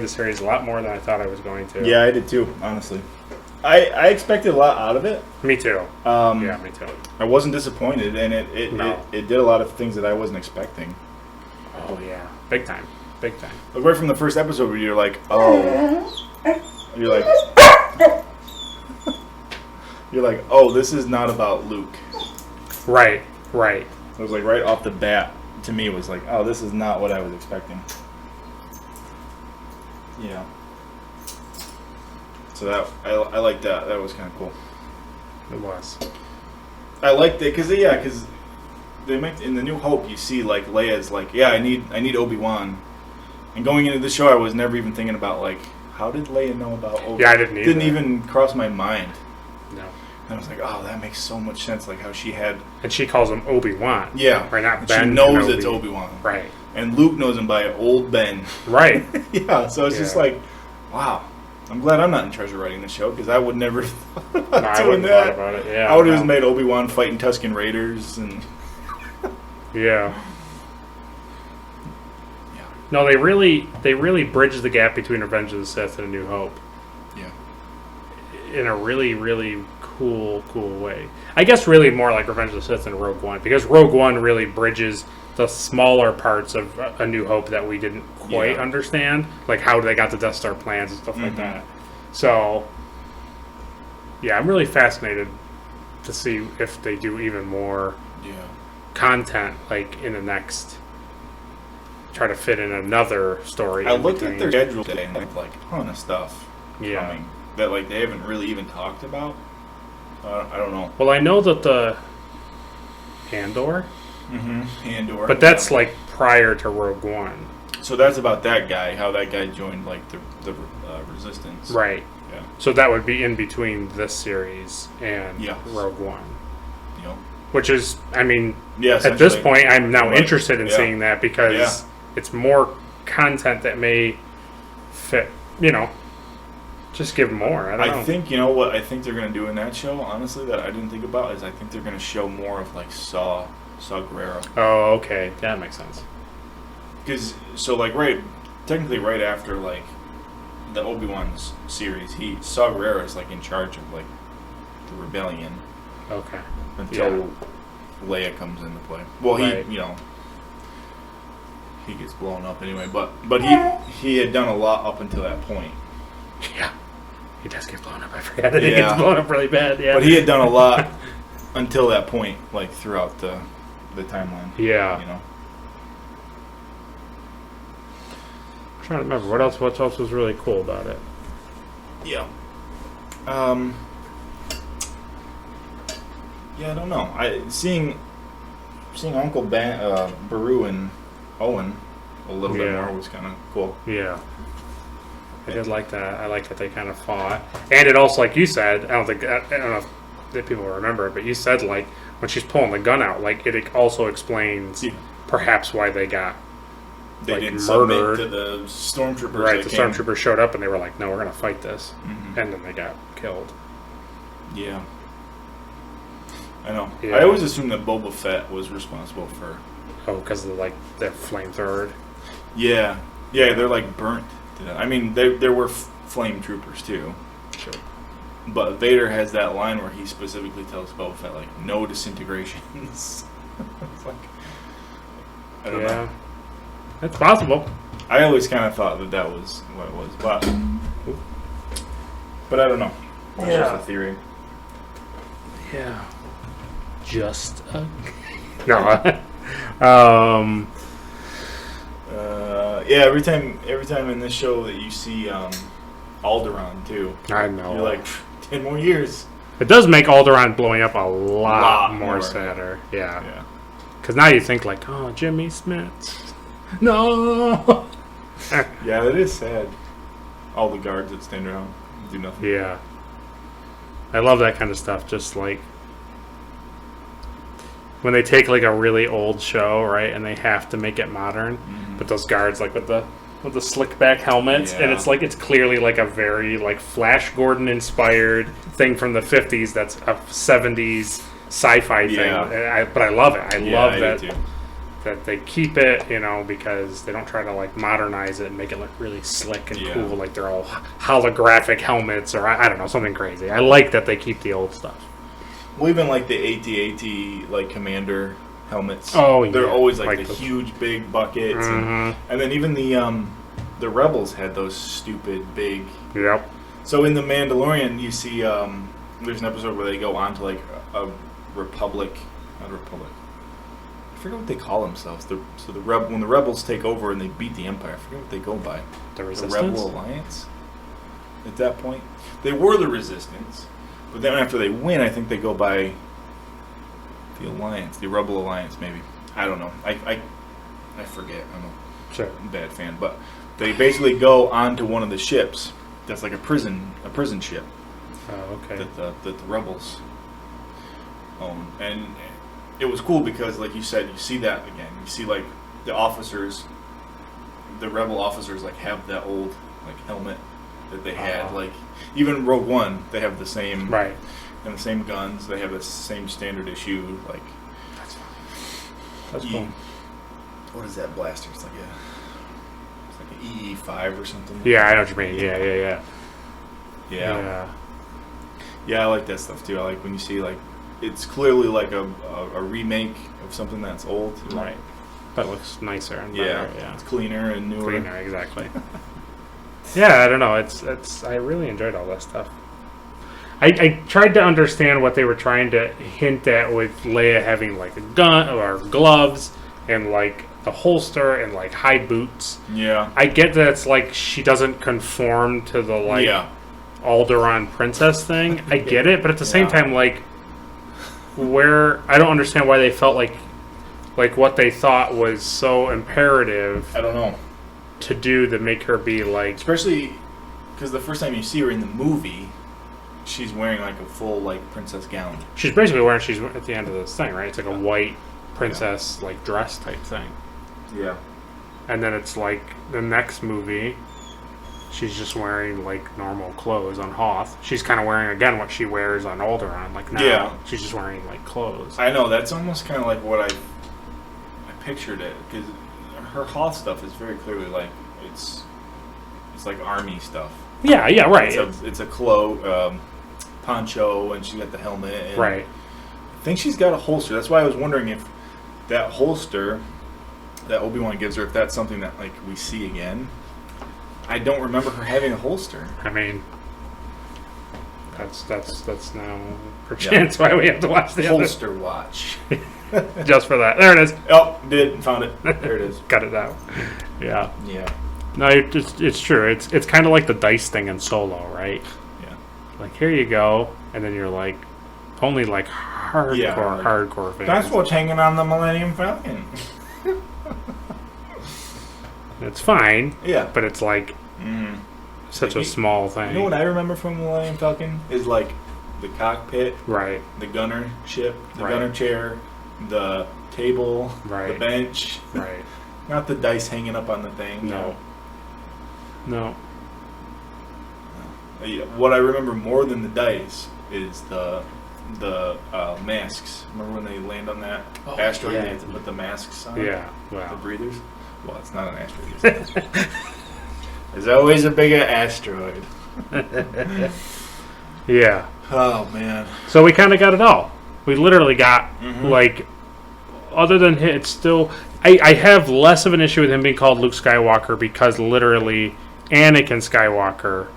the series a lot more than I thought I was going to. Yeah, I did too, honestly. I expected a lot out of it. Me too. Yeah, me too. I wasn't disappointed, and it did a lot of things that I wasn't expecting. Oh, yeah. Big time. Big time. Like right from the first episode where you're like, oh. You're like, oh, this is not about Luke. Right, right. It was like right off the bat, to me, it was like, oh, this is not what I was expecting. Yeah. So that I liked that. That was kind of cool. It was. I liked it because they make in the New Hope you see like Leia's like, yeah, I need Obi-Wan, and going into the show I was never even thinking about like how did Leia know about Obi-Wan? Yeah, I didn't either. Didn't even cross my mind. No. And I was like, oh, that makes so much sense. Like how she had. And she calls him Obi-Wan. Yeah. Right, not and Ben. She knows Kenobi. it's Obi-Wan. Right. And Luke knows him by old Ben. Right. Yeah. So it's just like, wow. I'm glad I'm not in charge of writing the show because I would never thought about I doing wouldn't that. thought about it. Yeah. I would have just made Obi-Wan fighting Tusken Raiders and. Yeah. No, they really bridged the gap between Revenge of the Sith and A New Hope. Yeah. In a really, really cool way. I guess really more like Revenge of the Sith than Rogue One, because Rogue One really bridges the smaller parts of A New Hope that we didn't quite understand, like how they got the Death Star plans and stuff like that. So, yeah, I'm really fascinated to see if they do even more content, like in the next. Try to fit in another story. I looked at their schedule today and like a ton of stuff coming that like they haven't really even talked about. I don't know. Well, I know that the Andor. Andor. But that's like prior to Rogue One. So that's about that guy. How that guy joined like the Resistance. Right. Yeah. So that would be in between this series and Rogue One. Yep. Which is, I mean, yeah, at this point, I'm now interested in seeing that because it's more content that may fit, just give more. I don't know. I think, you know what I think they're going to do in that show, honestly, that I didn't think about, is I think they're going to show more of, like, Saw Gerrera. Oh, okay. That makes sense. Because, so, like, technically right after, like, the Obi-Wan series, Saw Gerrera is, like, in charge of, like, the rebellion. Okay. Until Leia comes into play. Well, he gets blown up anyway, but he had done a lot up until that point. Yeah. He does get blown up. I forgot that he gets blown up really bad. Yeah. But he had done a lot until that point, like throughout the timeline. Yeah. I'm trying to remember what else was really cool about it. Yeah. Yeah, I don't know. Seeing Uncle Beru and Owen a little bit more was kind of cool. Yeah. I did like that. I like that they kind of fought. And it also, like you said, I don't know if people remember it, but you said, like, when she's pulling the gun out, like, it also explains perhaps why they got didn't murdered. To the stormtroopers. Right, the stormtroopers showed up and they were like, no, we're going to fight this. Mm-hmm. And then they got killed. Yeah. I know. Yeah. I always assumed that Boba Fett was responsible for... Oh, because of, like, their flamethrower. Yeah. Yeah, they're, like, burnt. I mean, there were flame troopers, too. Sure. But Vader has that line where he specifically tells Boba Fett, like, no disintegrations. It's like... I don't know. It's possible. I always kind of thought that was what it was. But I don't know. It's just a theory. Yeah. Just a... No. Yeah, every time in this show that you see Alderaan too, I know. You're like 10 more years. It does make Alderaan blowing up a lot more sadder. Yeah. Because now you think like, oh, Jimmy Smits. No. Yeah, it is sad. All the guards that stand around and do nothing. Yeah. I love that kind of stuff. Just like when they take like a really old show, right, and they have to make it modern, but those guards like with the slick back helmets, and it's like it's clearly like a very like Flash Gordon inspired thing from the 50s. That's a 70s sci-fi thing. But I love it. I love that that they keep it, because they don't try to like modernize it and make it look really slick and cool, like they're all holographic helmets or I don't know, something crazy. I like that they keep the old stuff. Well, even like the AT-AT like Commander helmets. Oh, yeah. They're always like the those huge big buckets, and then even the Rebels had those stupid big. Yep. So in the Mandalorian, you see there's an episode where they go on to like a Republic, not a Republic. I forget what they call themselves. When the Rebels take over and they beat the Empire, I forget what they go by. The Resistance? The Rebel Alliance. At that point, they were the Resistance, but then after they win, I think they go by the Alliance, the Rebel Alliance, maybe. I don't know. I forget. I'm a bad fan, but they basically go onto one of the ships. That's like a prison ship. Oh, okay. That the Rebels own, and it was cool because, like you said, you see that again. You see like the officers, the Rebel officers, like have that old like helmet that they had. Like even Rogue One, they have the same right, and the same guns. They have the same standard issue. Like that's cool. What is that blaster? It's like an EE5 or something. Yeah, I know what you mean. Yeah, I like that stuff too. I like when you see like it's clearly like a remake of something that's old. Right. That looks nicer and better. Yeah. It's cleaner and newer. Cleaner, exactly. Yeah, I don't know. It's I really enjoyed all that stuff. I tried to understand what they were trying to hint at with Leia having like a gun or gloves and like the holster and like high boots. Yeah. I get that it's like she doesn't conform to the like Alderaan princess thing. I get it, but at the same time, like where I don't understand why they felt like what they thought was so imperative. I don't know. To do to make her be like, especially because the first time you see her in the movie, she's wearing like a full like princess gown. She's basically wearing. She's at the end of this thing, right? It's like a white princess like dress type thing. Yeah. And then it's like the next movie, she's just wearing like normal clothes on Hoth. She's kind of wearing again what she wears on Alderaan. Like now, she's just wearing like clothes. I know that's almost kind of like what I pictured it because her Hoth stuff is very clearly like it's like army stuff. Yeah, right. It's a cloak, poncho, and she got the helmet. And right. I think she's got a holster. That's why I was wondering if that holster that Obi-Wan gives her, if that's something that like we see again. I don't remember her having a holster. I mean, that's now perchance why we have to watch the holster watch. Just for that. There it is. Oh, found it. There it is. Got it out. Yeah. Yeah. No, it's true. It's kind of like the dice thing in Solo, right? Yeah. Like here you go, and then you're like, only like hardcore fans. That's what's hanging on the Millennium Falcon. It's fine. Yeah. But it's like such a small thing. You know what I remember from the Millennium Falcon is like the cockpit, right? The gunner ship, the gunner chair, the table, the bench, right? Not the dice hanging up on the thing. No. What I remember more than the dice is the masks. Remember when they land on that asteroid? They had to put the masks on. Yeah. Wow. The breathers. Well, it's not an asteroid. There's always a bigger asteroid. Yeah. Oh man. So we kind of got it all. We literally got like, other than it's still. I have less of an issue with him being called Luke Skywalker because literally Anakin Skywalker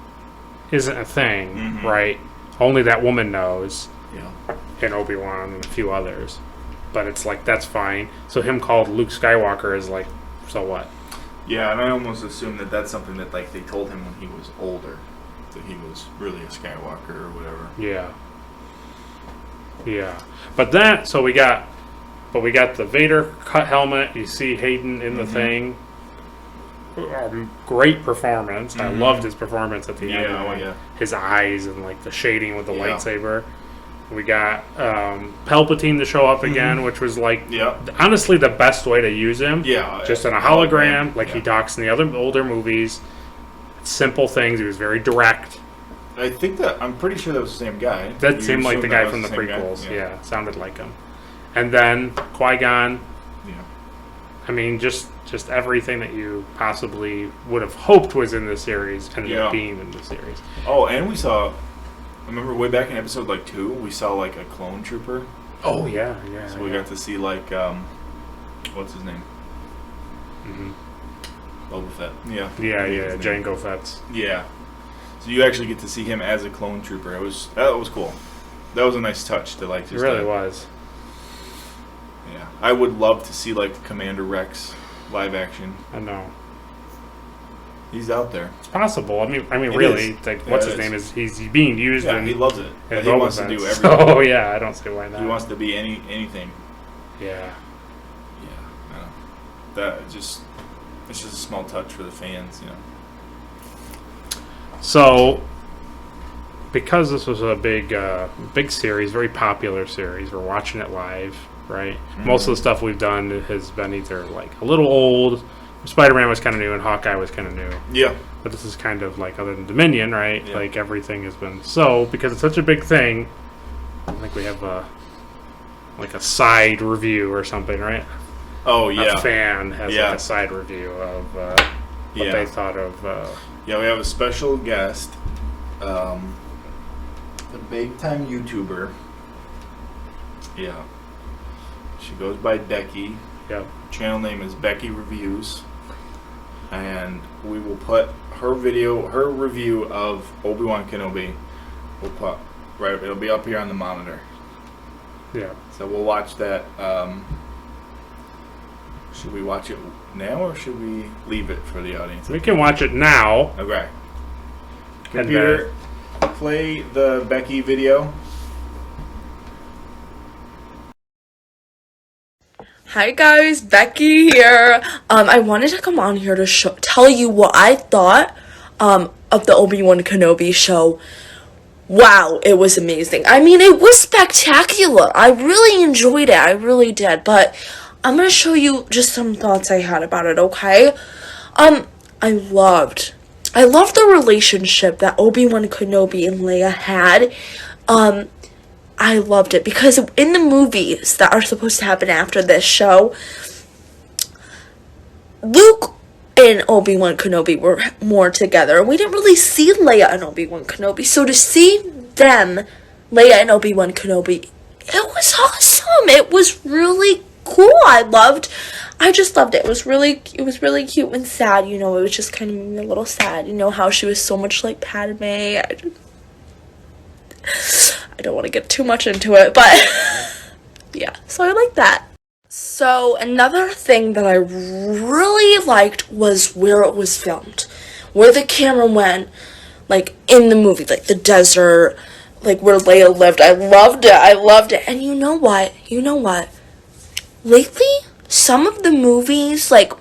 isn't a thing, right? Only that woman knows. Yeah. And Obi-Wan and a few others. But it's like, that's fine. So him called Luke Skywalker is like, so what? Yeah, and I almost assume that that's something that like they told him when he was older. That he was really a Skywalker or whatever. Yeah. Yeah. But that, so we got the Vader cut helmet. You see Hayden in the thing. Great performance. I loved his performance at the end. His eyes and like the shading with the lightsaber. We got Palpatine to show up again, which was like honestly the best way to use him. Yeah. Just in a hologram, like he talks in the other older movies. Simple things. He was very direct. I think I'm pretty sure that was the same guy. That seemed like the guy from the prequels. Yeah, sounded like him. And then Qui-Gon I mean, just everything that you possibly would have hoped was in the series ended up being in the series. Oh, and we saw. I remember way back in episode 2, we saw like a clone trooper. Oh yeah. So we got to see like what's his name? Boba Fett. Yeah. Yeah. Jango Fett's. Yeah. So you actually get to see him as a clone trooper. That was cool. That was a nice touch to like. Just, it really was. Yeah, I would love to see like Commander Rex live action. I know. He's out there. It's possible. I mean, really, like, what's his name is? He's being used. Yeah, he loves it. He wants to do everything. Oh yeah, I don't see why not. He wants to be anything. Yeah. Yeah, I know. It's just a small touch for the fans, you know. So, because this was a big series, very popular series, we're watching it live, right? Mm-hmm. Most of the stuff we've done has been either like a little old. Spider-Man was kind of new, and Hawkeye was kind of new. Yeah. But this is kind of like, other than Dominion, right? Yeah. Like, everything has been... So, because it's such a big thing, I think we have a side review or something, right? Oh, yeah. A fan has like a side review of what they thought of... Yeah, we have a special guest, a big-time YouTuber. Yeah. She goes by Becky. Yep. Channel name is Becky Reviews. And we will put her review of Obi-Wan Kenobi, it'll be up here on the monitor. Yeah. So we'll watch that. Should we watch it now, or should we leave it for the audience? We can watch it now. Okay. Computer, play the Becky video. Hi guys, Becky here. I wanted to come on here to tell you what I thought of the Obi-Wan Kenobi show. Wow, it was amazing. I mean, it was spectacular. I really enjoyed it. I really did. But I'm going to show you just some thoughts I had about it, okay? I loved the relationship that Obi-Wan Kenobi and Leia had. I loved it because in the movies that are supposed to happen after this show, Luke and Obi-Wan Kenobi were more together. We didn't really see Leia and Obi-Wan Kenobi. So to see them, Leia and Obi-Wan Kenobi, it was awesome. It was really cool. I just loved it. It was really cute and sad. You know, it was just kind of made me a little sad. You know, how she was so much like Padme. I don't want to get too much into it, but yeah, so I like that. So another thing that I really liked was where it was filmed, where the camera went, like in the movie, like the desert, like where Leia lived. I loved it. And you know what? Lately, some of the movies, like,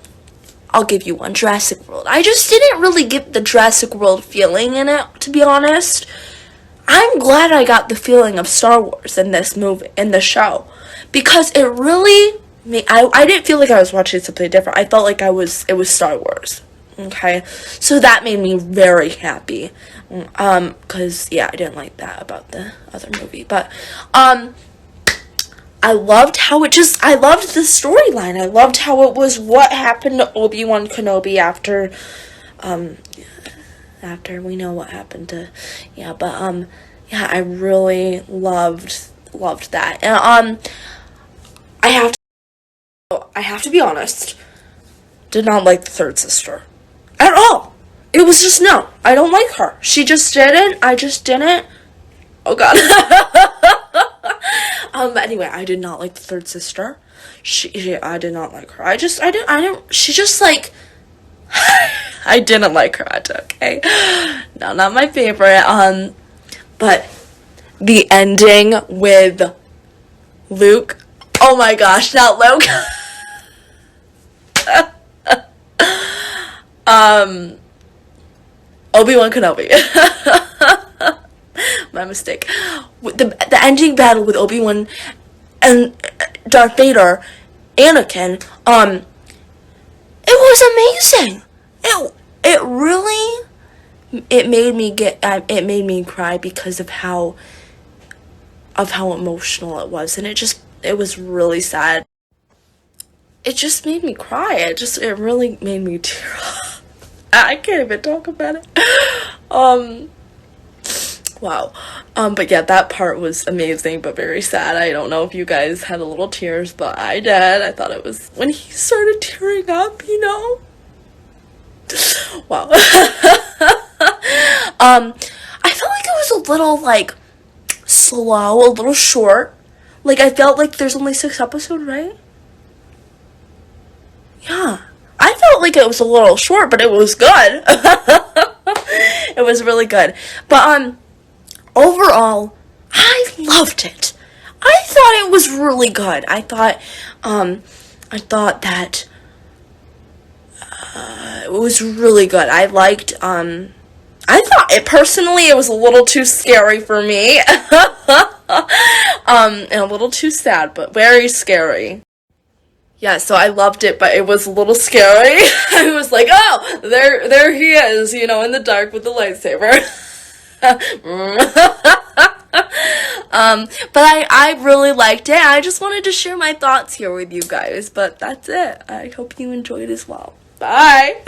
I'll give you one, Jurassic World. I just didn't really get the Jurassic World feeling in it, to be honest. I'm glad I got the feeling of Star Wars in this movie, in the show, because it really I didn't feel like I was watching something different. I felt like it was Star Wars. Okay, so that made me very happy. Cause I didn't like that about the other movie, but I loved how I loved the storyline. I loved how it was what happened to Obi-Wan Kenobi after we know what happened to, I really loved that. And I have to be honest, did not like the third sister at all. It was just no, I don't like her. She just didn't. I just didn't. Oh God. Anyway, I did not like the third sister. I did not like her. She just like. I didn't like her, okay? No, not my favorite. But the ending with Luke. Oh my gosh, not Luke. Obi-Wan Kenobi. My mistake. The ending battle with Obi-Wan and Darth Vader, Anakin, it was amazing. It made me cry because of how emotional it was, and it was really sad. it just made me cry. It really made me tear up. I can't even talk about it. Wow. But yeah, that part was amazing, but very sad. I don't know if you guys had a little tears, but I did. I thought it was when he started tearing up, you know? Wow. I felt like it was a little, like, slow, a little short. Like, I felt like there's only 6 episodes, right? Yeah. I felt like it was a little short, but it was good. It was really good. But, overall, I loved it. I thought it was really good. I thought that, it was really good. I liked, I thought it personally, it was a little too scary for me. And a little too sad, but very scary. Yeah, so I loved it, but it was a little scary. I was like, oh, there he is, you know, in the dark with the lightsaber. But I really liked it. I just wanted to share my thoughts here with you guys, but that's it. I hope you enjoyed as well. Bye.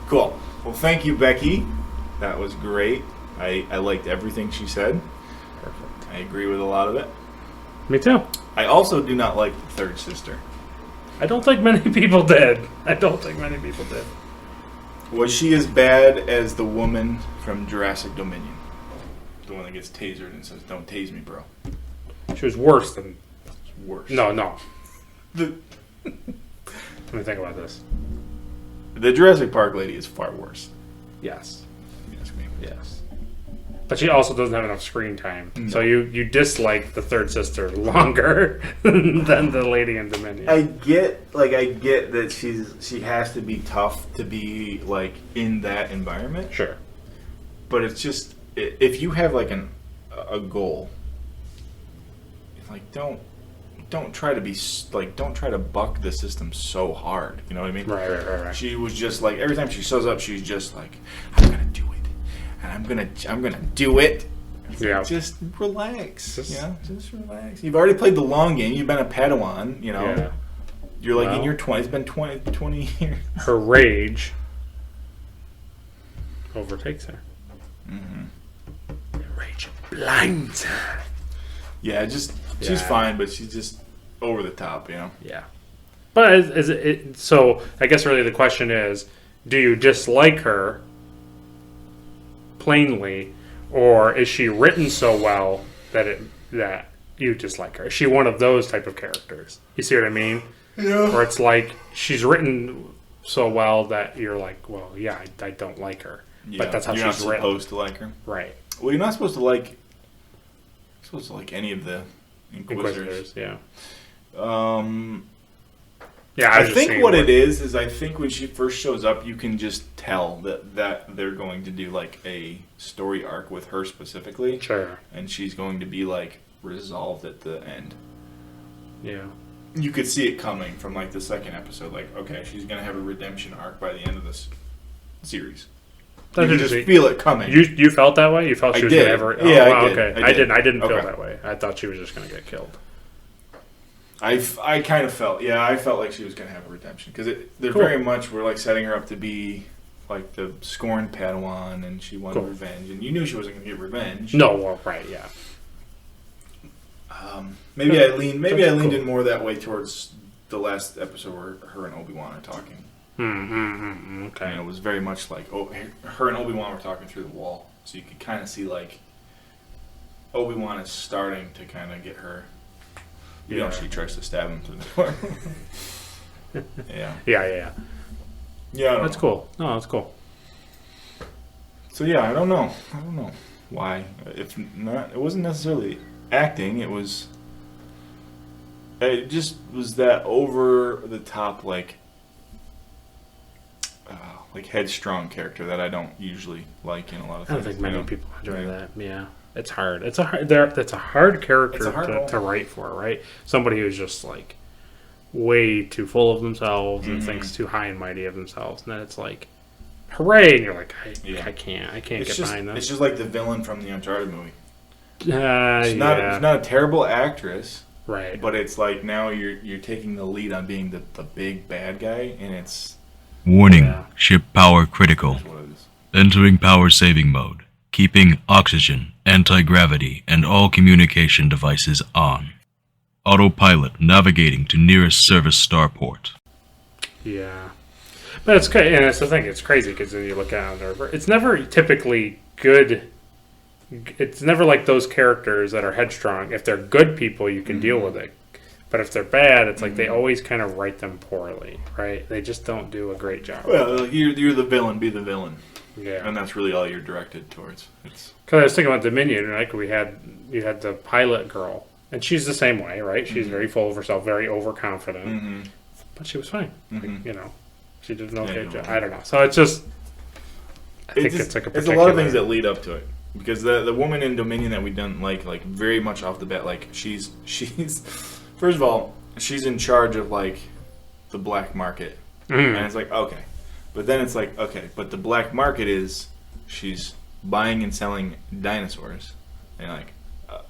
Cool. Well, thank you, Becky. That was great. I liked everything she said. Perfect. I agree with a lot of it. Me too. I also do not like the third sister. I don't think many people did. Was she as bad as the woman from Jurassic Dominion? The one that gets tasered and says, "Don't tase me, bro." She was worse than... Worse. No. The Let me think about this. Jurassic Park lady is far worse. Yes. If you ask me. Yes. But she also doesn't have enough screen time. No. So you dislike the third sister longer than the lady in Dominion. I get that she has to be tough to be like in that environment. Sure. But it's just if you have like a goal, like don't try to be like don't try to buck the system so hard. You know what I mean? Right. She was just like every time she shows up, she's just like, I'm gonna do it, and I'm gonna do it. It's Yeah. like, just relax. Just relax. You've already played the long game. You've been a Padawan. You know. Yeah. You're like Well, in your 20s. It's been 20 years. Her rage overtakes her. Mm-hmm. Rage blinds her. Yeah, she's fine, but she's just over the top, you know. Yeah. But is it so? I guess really the question is, do you dislike her plainly, or is she written so well that you dislike her? Is she one of those type of characters? You see what I mean? Yeah. Or it's like she's written so well that you're like, well, yeah, I don't like her. Yeah, But that's how you're she's not written. supposed to like her. Right. Well, you're not supposed to like. You're supposed to like any of the Inquisitors. Yeah. Yeah, I I was just think saying what it is I think when she first shows up, you can just tell that they're going to do like a story arc with her specifically. Sure. And she's going to be like resolved at the end. Yeah. You could see it coming from like the second episode. Like, okay, she's going to have a redemption arc by the end of this series. You can just feel it coming. You felt that way? You felt she was going to ever... Oh, yeah, wow, I did. okay. I didn't feel that way. I thought she was just going to get killed. I kind of felt, I felt like she was going to have a redemption. Because they're very much, we're like setting her up to be like the scorned Padawan, and she wanted revenge. And you knew she wasn't going to get revenge. No, well, right, yeah. Maybe I leaned in more that way towards the last episode where her and Obi-Wan are talking. Okay. And it was very much like, her and Obi-Wan were talking through the wall. So you could kind of see like Obi-Wan is starting to kind of get her. You know, she tries to stab him through the door. Yeah. Yeah. Yeah. That's cool. No, that's cool. So yeah, I don't know why. If not, it wasn't necessarily acting. It just was that over the top like headstrong character that I don't usually like in a lot of things. I don't think many people enjoy that. Yeah. It's hard. That's a hard character to write for, right? Somebody who's just like way too full of themselves and thinks too high and mighty of themselves, and then it's like, hooray! And you're like, I can't get behind that. It's just like the villain from the Uncharted movie. She's not a terrible actress. Right. But it's like now you're taking the lead on being the big bad guy, and it's Warning, Yeah. ship power critical. that's what it is. Entering power saving mode. Keeping oxygen, anti-gravity, and all communication devices on. Autopilot navigating to nearest service starport. Yeah. But it's and that's the thing. It's crazy because then you look at it, it's never typically good. It's never like those characters that are headstrong. If they're good people, you can deal with it. But if they're bad, it's like they always kind of write them poorly, right? They just don't do a great job. Well, like, you're the villain. Be the villain, Yeah. and that's really all you're directed towards. It's Because I was thinking about Dominion, like you had the pilot girl, and she's the same way, right? She's very full of herself, very overconfident, but she was fine. Like, you know, she did an okay job. I don't know. So it's just, I think it's like a it's a lot of things that lead up to it. Because the woman in Dominion that we didn't like very much off the bat, like she's first of all, she's in charge of like the black market, and it's like okay, but then it's like okay, but the black market is she's buying and selling dinosaurs, and like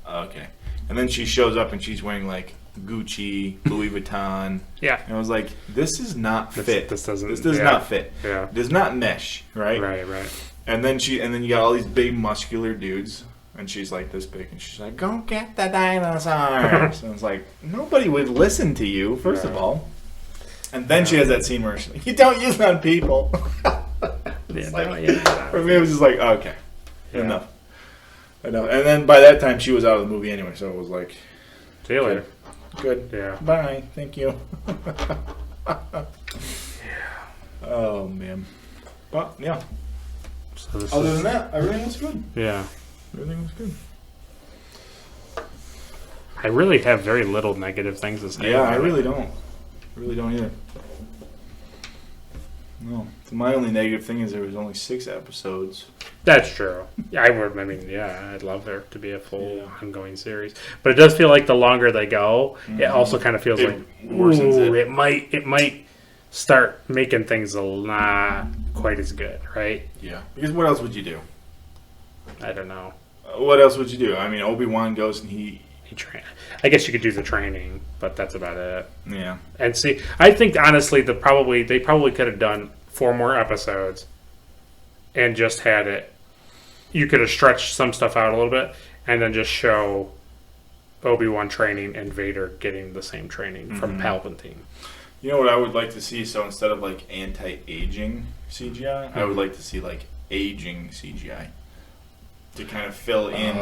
okay, and then she shows up and she's wearing like Gucci, Louis Vuitton, Yeah. and I was like, this is not fit. This doesn't. This does yeah. not fit. Yeah. Does not mesh, right? Right. And then you got all these big muscular dudes, and she's like this big, and she's like, "Go get the dinosaurs." And it's like nobody would listen to you, first of all. And then she has that scene where she's like, "You don't use it on people." For me, it was just like, okay, enough. And then by that time, she was out of the movie anyway, so it was like, See you later. good, Yeah. bye, thank you. Oh man, but yeah. So this Other is, than that, everything was good. yeah. Everything was good. I really have very little negative things to say. Yeah, about I it. really don't. Really don't either. No. My only negative thing is there was only 6 episodes. That's true. I would. I mean, yeah, I'd love there to be a full Yeah. ongoing series, but it does feel like the longer they go, it also kind of feels It like worsens ooh, it. it might start making things not quite as good, right? Yeah. Because what else would you do? I don't know. What else would you do? I mean, Obi-Wan goes and he... I guess you could do the training, but that's about it. Yeah. And see, I think honestly, they probably could have done 4 more episodes, and just had it. You could have stretched some stuff out a little bit, and then just show Obi-Wan training and Vader getting the same training from Palpatine. You know what I would like to see? So instead of like anti-aging CGI, I would like to see like aging CGI to kind of fill in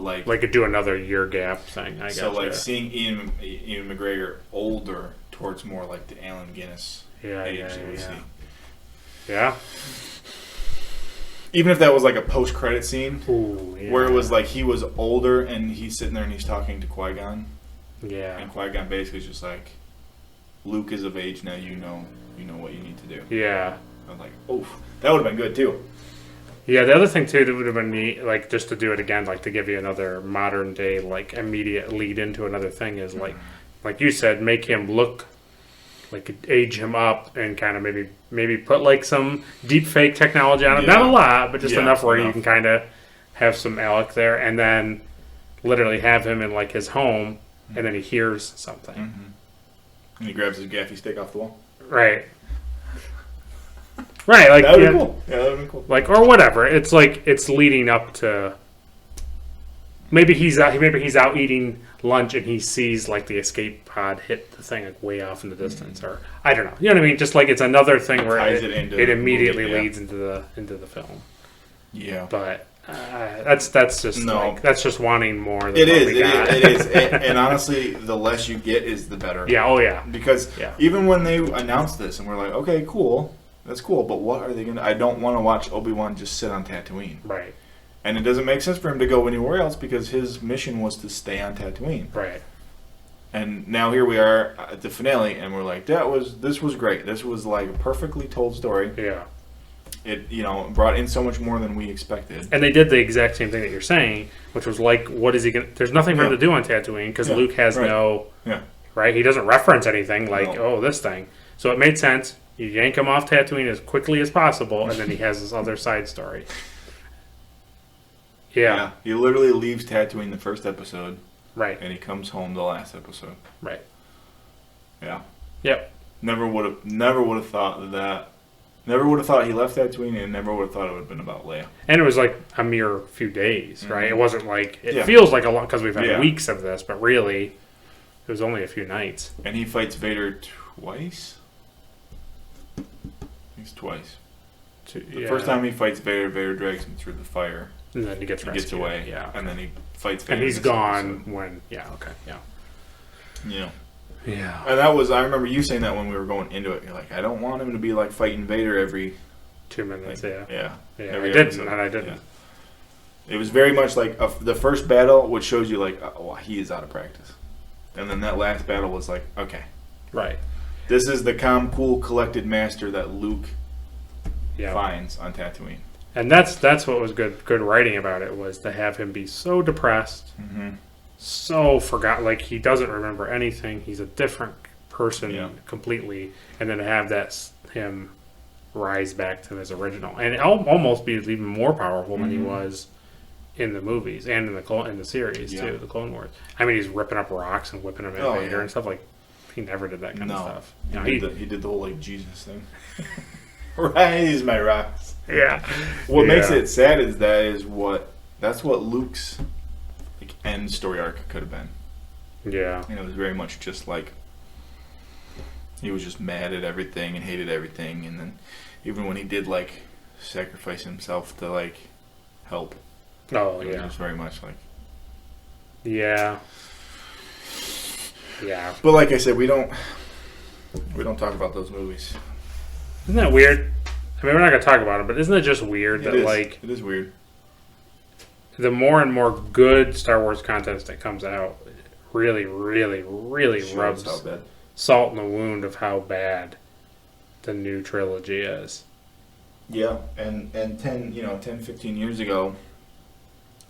Like do another year gap thing. I so gotcha. like seeing Ian McGregor older towards more like the Allen Guinness age that we see. Yeah. Even if that was like a post-credit scene Ooh, yeah. where it was like he was older and he's sitting there and he's talking to Qui-Gon, Yeah. and Qui-Gon basically is just like, Luke is of age now. You know what you need to do. Yeah. I'm like, oof, that would have been good too. Yeah, the other thing too that would have been neat, like just to do it again, like to give you another modern day, like immediate lead into another thing is like you said, make him look like age him up and kind of maybe put like some deep fake technology on him. Yeah. Not a lot, but just Yeah, enough where you enough. can kind of have some Alec there, and then literally have him in like his home, and then he hears something. And he grabs his gaffy stick off the wall. Right. Right, like That would be cool. Yeah, that would be cool. like or whatever. It's like it's leading up to maybe he's out eating lunch and he sees like the escape pod hit the thing like way off in the distance, or I don't know. You know what I mean? Just like it's another thing where Ties it into the immediately movie, yeah. leads into the film. Yeah. But that's just No. like that's just wanting more. Than It what is. we got. It is. And honestly, the less you get is the better. Yeah. Oh yeah. Because Yeah. even when they announced this and we're like, okay, cool, that's cool, but what are they going to... I don't want to watch Obi-Wan just sit on Tatooine. Right. And it doesn't make sense for him to go anywhere else because his mission was to stay on Tatooine. Right. And now here we are at the finale and we're like, this was great. This was like a perfectly told story. Yeah. It, brought in so much more than we expected. And they did the exact same thing that you're saying, which was like, what is he going to... There's nothing for him to do on Tatooine because Yeah, Luke has right. no... Yeah. Right? He doesn't reference anything like, No. this thing. So it made sense. You yank him off Tatooine as quickly as possible, and then he has this other side story. Yeah. He literally leaves Tatooine the first episode Right. And he comes home the last episode. Right. Yeah. Yep. Never would have thought that. Never would have thought he left Tatooine, and never would have thought it would have been about Leia. And it was like a mere few days, right? It wasn't like it Yeah. feels like a lot because we've had Yeah. weeks of this, but really, it was only a few nights. And he fights Vader twice. He's twice. The first time he fights Vader, Vader drags him through the fire. And then he gets rescued. Gets away. Yeah. And then he fights Vader. And he's in this gone episode. when. Yeah. Okay. Yeah. Yeah. Yeah. And that was, I remember you saying that when we were going into it. You're like, I don't want him to be like fighting Vader every 2 minutes. like, Yeah. Yeah. I Every didn't, episode. and I didn't. Yeah. It was very much like the first battle, which shows you like, oh, he is out of practice. And then that last battle was like, okay, Right. this is the calm, cool, collected master that Luke Yeah. finds on Tatooine. And that's what was good writing about it, was to have him be so depressed, so like he doesn't remember anything. He's a different person completely, and then to have him rise back to his original, and almost be even more powerful than he was in the movies and in the series too, the Clone Wars. I mean, he's ripping up rocks and whipping them at Vader and stuff. Like, he never did that kind of stuff. You know, He did the whole like Jesus thing. Rise my rocks. Yeah. What makes it sad is that's what Luke's like end story arc could have been. Yeah. And it was very much just like he was just mad at everything and hated everything, and then even when he did like sacrifice himself to like help. Oh it was very much like. Yeah. Yeah. But like I said, we don't talk about those movies. Isn't that weird? I mean, we're not going to talk about it, but isn't it just weird that, like... It is weird. The more and more good Star Wars content that comes out really, really, really rubs salt in the wound of how bad the new trilogy is. Yeah, and 10, 15 years ago,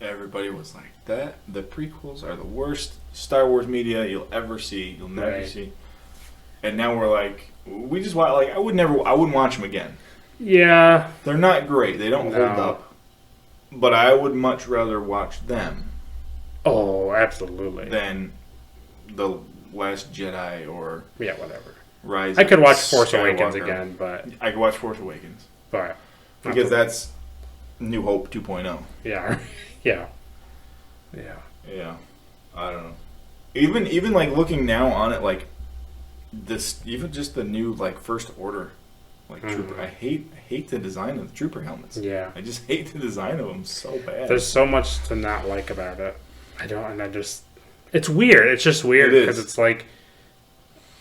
everybody was like, the prequels are the worst Star Wars media you'll ever see, you'll never see. And now we're like, we just want, like, I wouldn't watch them again. Yeah. They're not great. They don't hold up. But I would much rather watch them. Oh, absolutely. Than The Last Jedi or... Yeah, whatever. Rise I could watch Force Skywalker. Awakens again, but... I could watch Force Awakens. But... Because that's New Hope 2.0. Yeah. Yeah. Yeah. Yeah. I don't know. Even like looking now on it, like this, even just the new like First Order, like trooper. I hate the design of the trooper helmets. Yeah. I just hate the design of them so bad. There's so much to not like about it. It's weird. It's just weird because it's like,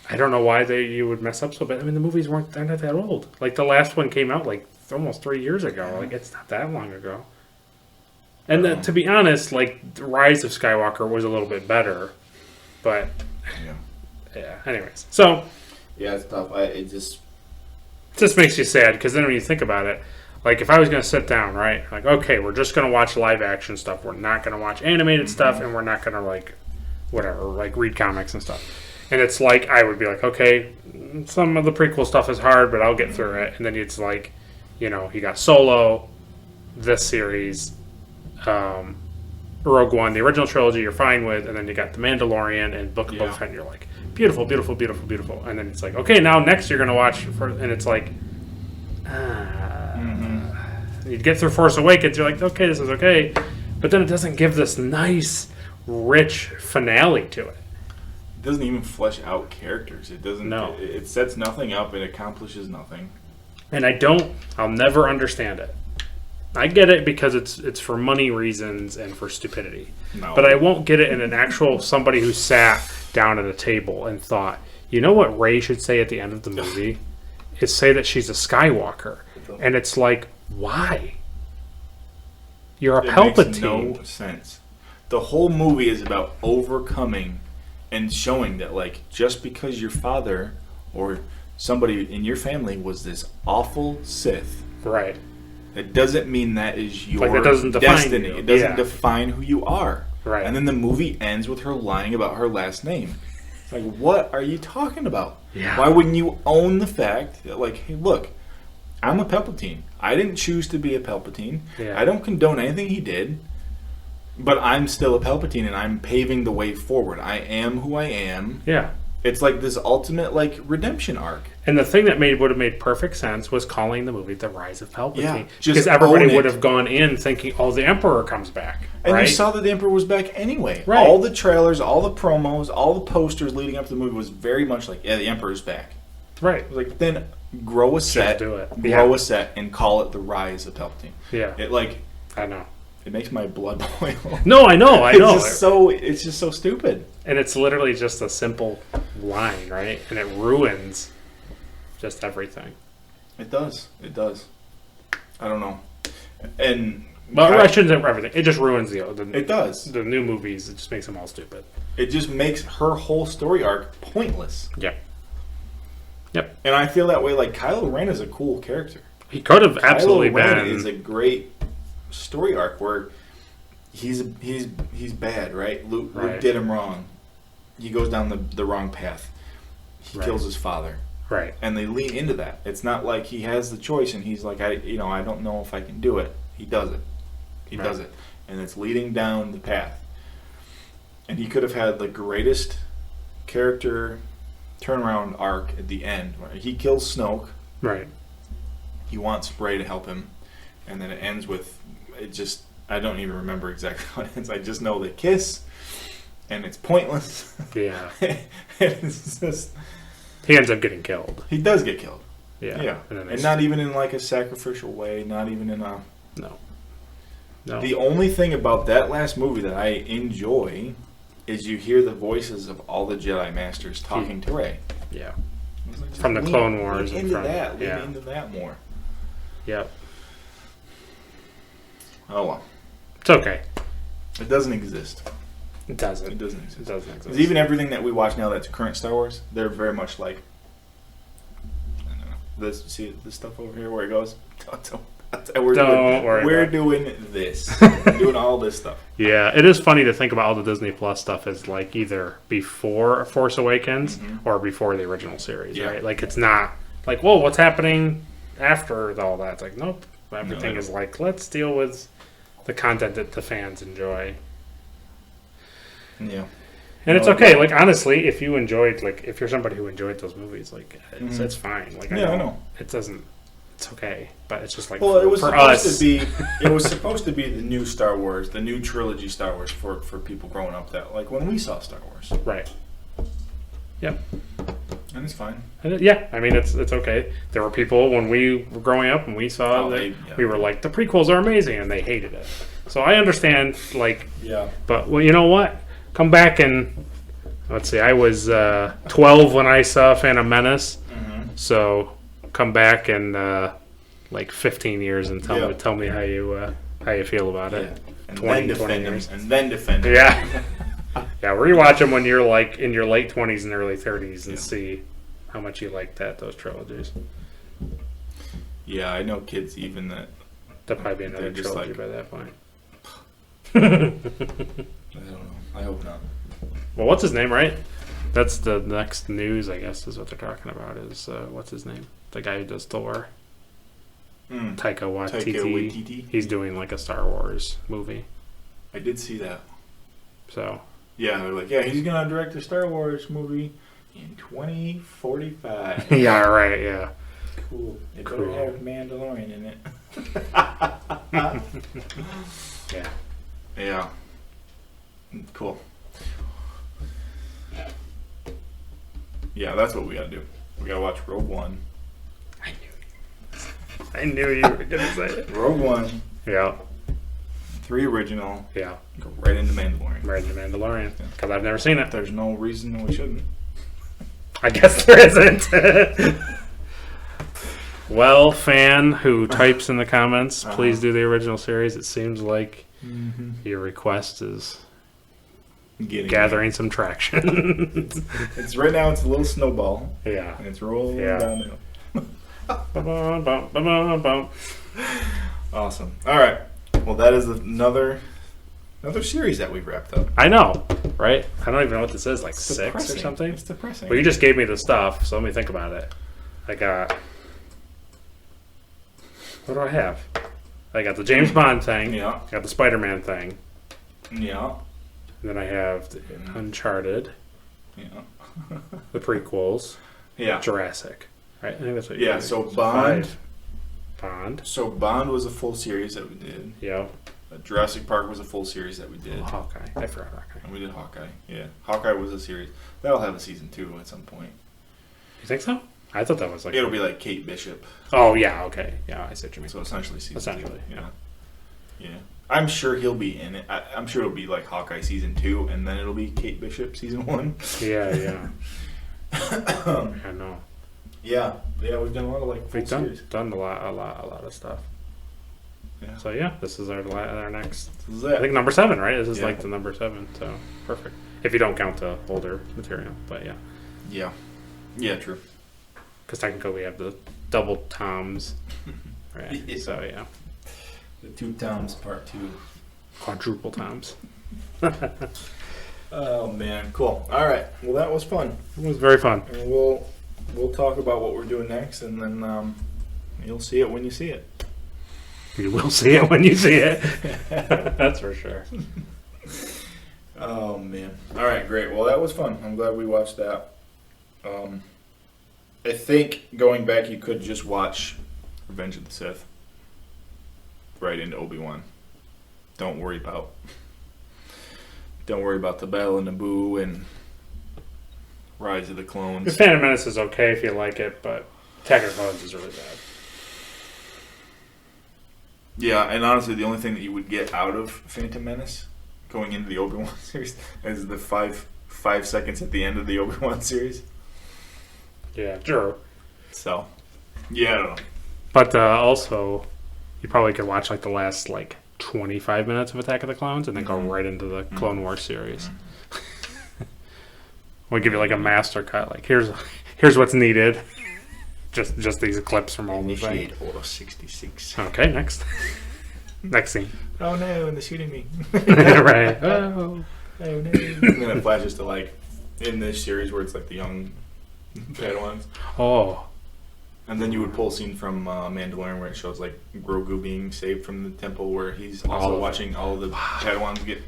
I don't know why you would mess up so bad. I mean, the movies they're not that old. Like the last one came out like almost 3 years ago. Like it's not that long ago. And to be honest, like the Rise of Skywalker was a little bit better, but yeah. Anyways, so yeah, it's tough. It just makes you sad because then when you think about it, like if I was going to sit down, right, like okay, we're just going to watch live action stuff. We're not going to watch animated stuff, and we're not going to like whatever, like read comics and stuff. And it's like I would be like, okay, some of the prequel stuff is hard, but I'll get through it. And then it's like, you got Solo, this series. Rogue One, the original trilogy, you're fine with, and then you got The Mandalorian and Book of Boba Fett, and you're like, beautiful, beautiful, beautiful, beautiful. And then it's like, okay, now next you're going to watch, and it's like, you get through Force Awakens, you're like, okay, this is okay. But then it doesn't give this nice, rich finale to it. It doesn't even flesh out characters. It doesn't. No. It sets nothing up. It accomplishes nothing. And I'll never understand it. I get it because it's for money reasons and for stupidity. No. But I won't get it in an actual somebody who sat down at a table and thought, you know what Rey should say at the end of the movie? Is say that she's a Skywalker. And it's like, why? You're a Palpatine. Makes no sense. The whole movie is about overcoming and showing that, like, just because your father or somebody in your family was this awful Sith. Right. It doesn't mean that is your that doesn't define destiny. you. It doesn't define who you are. Right. And then the movie ends with her lying about her last name. It's like, what are you talking about? Yeah. Why wouldn't you own the fact that, like, hey, look, I'm a Palpatine. I didn't choose to be a Palpatine. Yeah. I don't condone anything he did. But I'm still a Palpatine, and I'm paving the way forward. I am who I am. Yeah. It's like this ultimate like redemption arc. And the thing that would have made perfect sense was calling the movie The Rise of Palpatine. Yeah, just because everybody own it. would have gone in thinking, oh, the Emperor comes back. And right? you saw that the Emperor was back anyway. Right. All the trailers, all the promos, all the posters leading up to the movie was very much like, yeah, the Emperor's back. Right. Like, then grow a set, do it. grow a set, and call it The Rise of Palpatine. Yeah. It like, I know. it makes my blood boil. No, I know. It's just so stupid. And it's literally just a simple line, right? And it ruins just everything. It does. It does. I don't know. And Well, I shouldn't say everything. It just ruins it does. the new movies. It just makes them all stupid. It just makes her whole story arc pointless. Yep. Yep. And I feel that way. Like, Kylo Ren is a cool character. He could have absolutely Kylo Ren been. is a great story arc where he's bad, right? Luke did him wrong. He goes down the wrong path. He kills his father. Right. And they lean into that. It's not like he has the choice and he's like, I don't know if I can do it. He does it. He does it. And it's leading down the path. And he could have had the greatest character turnaround arc at the end where he kills Snoke. Right. He wants Rey to help him. And then it ends with, I don't even remember exactly how it ends. I just know they kiss. And it's pointless. Yeah. It's just... He ends up getting killed. He does get killed. Yeah. Yeah. And not even in like a sacrificial way. Not even in a... No. The only thing about that last movie that I enjoy is you hear the voices of all the Jedi Masters talking to Rey. Yeah. Like, from the Clone Wars. Lean into that. Lean into that more. Yep. Oh well. It's okay. It doesn't exist. It doesn't. It doesn't exist. It doesn't exist. Because even everything that we watch now that's current Star Wars, they're very much like, I don't know. See this stuff over here where it goes? We're doing this. We're doing all this stuff. Yeah, it is funny to think about all the Disney Plus stuff as like either before Force Awakens or before the original series, right? Like it's not like, whoa, what's happening after all that? It's like, nope. Everything is like, let's deal with the content that the fans enjoy. Yeah. And it's okay. Like, honestly, if you enjoyed, like, if you're somebody who enjoyed those movies, like, it's fine. Like, I know. It doesn't, it's okay. But it's just like, well, it was for supposed us. it was supposed to be the new Star Wars, the new trilogy Star Wars for people growing up that, like, when we saw Star Wars. Right. Yep. And it's fine. And yeah, I mean, it's okay. There were people when we were growing up and we saw we were like, the prequels are amazing, and they hated it. So I understand, like, but, well, you know what? Come back and, let's see, I was 12 when I saw Phantom Menace. So come back and like 15 years and tell me how you feel about it. And 20 then years. And then defend them. Yeah. Yeah, rewatch them when you're like in your late 20s and early 30s and see how much you like those trilogies. Yeah, I know kids even that. There'll probably be another trilogy like, by that point. I don't know. I hope not. Well, what's his name, right? That's the next news, I guess, is what they're talking about. Is what's his name? The guy who does Thor. Taika Waititi. He's doing like a Star Wars movie. I did see that. So. Yeah, they're like, he's gonna direct a Star Wars movie in 2045. Yeah, right. Yeah. Cool. It better have Mandalorian in it. Yeah. Yeah. Cool. Yeah, that's what we gotta do. We gotta watch Rogue One. I knew you were gonna say it. Rogue One. Yeah. 3 original. Yeah. Go right into Mandalorian. Right into Mandalorian. Because I've never seen it. There's no reason we shouldn't. I guess there isn't. Well, fan who types in the comments, please do the original series. It seems like your request is gathering some traction. It's right now. It's a little snowball. Yeah. And it's rolling downhill. Awesome. All right. Well, that is another series that we've wrapped up. I know, right? I don't even know what this is, like It's 6 depressing. or something? It's depressing. Well, you just gave me the stuff, so let me think about it. I got... What do I have? I got the James Bond thing. Yeah. I got the Spider-Man thing. Yeah. And then I have Uncharted, Yeah. the prequels, Yeah. Jurassic. Right? I think that's what Yeah, so Bond. 5. Bond. So Bond was a full series that we did. Yeah. Jurassic Park was a full series that we did. Hawkeye. I forgot Hawkeye. And we did Hawkeye. Yeah. Hawkeye was a series. That'll have a season 2 at some point. You think so? I thought that was like... It'll be like Kate Bishop. Oh, yeah, okay. Yeah, I see what you mean. So essentially season 2. Essentially, yeah. Yeah. I'm sure he'll be in it. I'm sure it'll be like Hawkeye season 2, and then it'll be Kate Bishop season 1. Yeah. I know. Yeah, we've done a lot of like full We've series. done a lot of stuff. Yeah. So yeah, this is our next. This is it. I think number 7, right? This is Yeah. like the number 7. So perfect. If you don't count the older material, but yeah, Yeah, true. because technically we have the double toms, right? Yeah. So yeah, The 2 Toms part 2. quadruple toms. Oh man, cool. All right, well that was fun. It was very fun. And we'll talk about what we're doing next, and then you'll see it when you see it. You will see it when you see it. That's for sure. Oh man. All right, great. Well, that was fun. I'm glad we watched that. I think going back, you could just watch Revenge of the Sith right into Obi-Wan. Don't worry about the Battle of Naboo and Rise of the The Clones. Phantom Menace is okay if you like it, but Attack of the Clones is really bad. Yeah, and honestly, the only thing that you would get out of Phantom Menace going into the Obi-Wan series is the five seconds at the end of the Obi-Wan series. Yeah, sure. So, yeah, I don't know. But also, you probably could watch like the last 25 minutes of Attack of the Clones and then go right into the Clone Wars series. We'll give you like a master cut. Like here's what's needed. Just these clips from all the things. Initiate Order 66. Okay, next scene. Oh no, and they're shooting me. Right. Oh. Oh no. And then it flashes to in this series where it's like the young Padawans. Oh. And then you would pull a scene from Mandalorian where it shows Grogu being saved from the temple, where he's also watching all of the Padawans get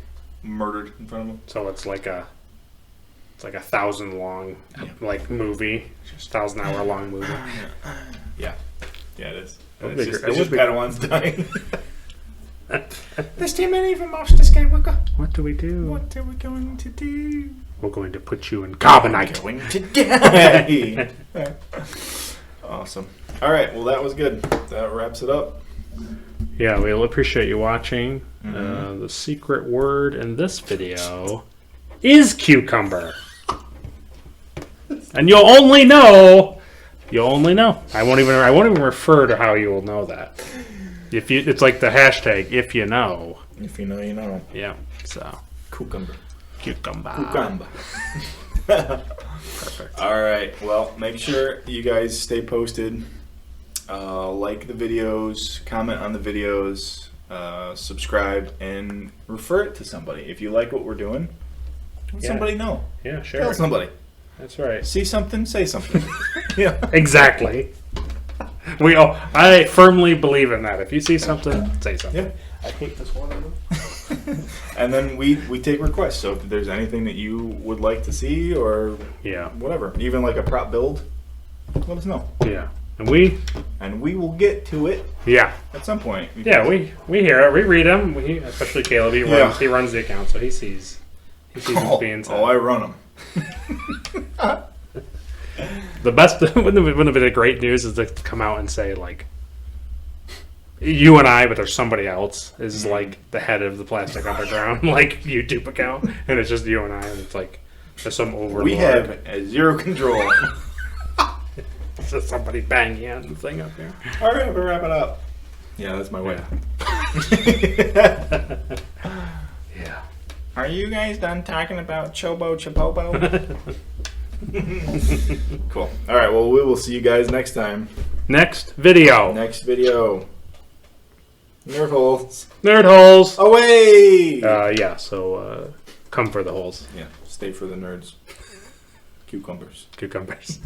murdered in front of him. So it's like a 1,000 long movie, 1,000 hour long movie. Yeah, it is. It It's would just be- Padawans dying. There's too many of them, Master Skywalker. What do we do? What are we going to do? We're going to put you in carbonite. Going to die. Awesome. All right. Well, that was good. That wraps it up. Yeah, we'll appreciate you watching. The secret word in this video is cucumber. And you'll only know. I won't even refer to how you will know that. It's like the hashtag if you know. If you know, you know. Yeah. So Cucumber. cucumber. Perfect. All right. Well, make sure you guys stay posted. Like the videos, comment on the videos, subscribe, and refer it to somebody. If you like what we're doing, let somebody know. Yeah, sure. Tell somebody. That's right. See something, say something. Yeah. Exactly. I firmly believe in that. If you see something, say something. Yeah. I hate this one. And then we take requests. So if there's anything that you would like to see or Yeah. whatever, even like a prop build, let us know. Yeah. And we will get to it Yeah. at some point. Yeah, we hear it. We read them. Especially Caleb. He runs the account, so he sees what's being said. I run them. The best wouldn't have been a great news is to come out and say you and I, but there's somebody else is the head of the Plastic Underground YouTube account, and it's just you and I, and it's there's some overlord. We have zero control. It's just somebody banging on the thing up here. All right, we'll wrap it up. Yeah, that's my wife. Yeah. Are you guys done talking about Chobo Chapobo? Cool. All right, well, we will see you guys next time. Next video. Next video. Nerd holes. Nerd holes. Away! Yeah, so come for the holes. Yeah, stay for the nerds. Cucumbers. Cucumbers.